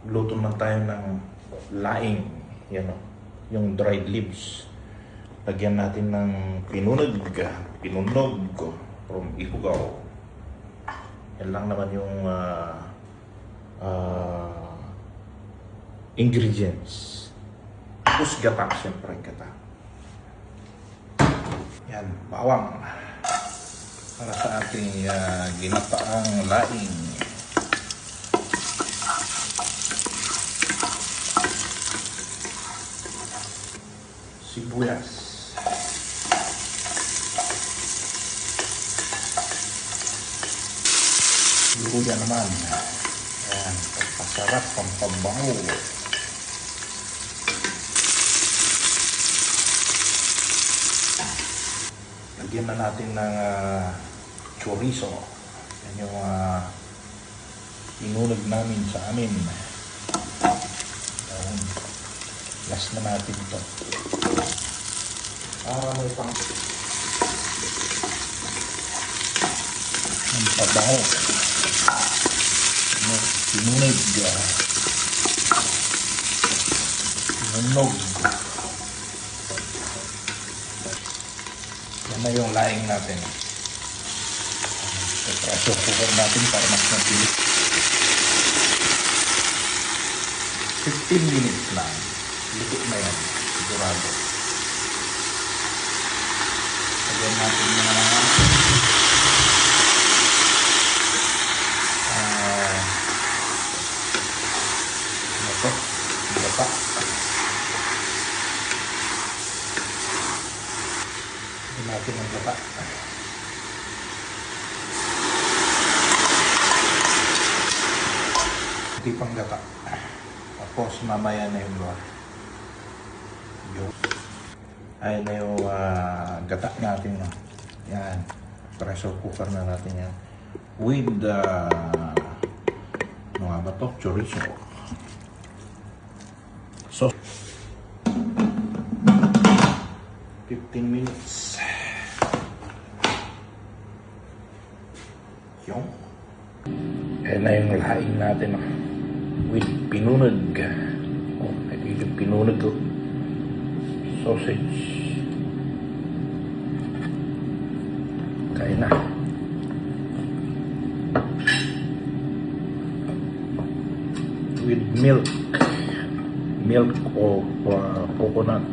Luto na tayo ng laing. Yan o. Yung dried leaves. Lagyan natin ng pinunog from Ifugao. Yan lang naman yung ingredients. Tapos gata, siyempre gata. Yan, bawang. Para sa ating ginataang laing. Sibuyas. Luya naman. Ayan, pampasarap, pampabango. Lagyan na natin ng chorizo. Yan yung inunod namin sa amin. Ayan. Last na natin ito. Para may pabango. Pinunog. Pinunog. Yan na yung laing natin. Pressure cooker natin para mas mabilis. 15 minutes lang. Luto na yan. Sigurado. Lagyan natin na gata. Lagyan natin ang gata. Hindi pang gata. Tapos mamaya na yung ay na yung gata natin. Yan. Pressure cooker na natin yan. With ano nga ba to? Chorizo. So 15 minutes. Yung ayan na yung laing natin with pinunog. Oh, ito yung pinunog sausage. Kaya na. With milk o coconut.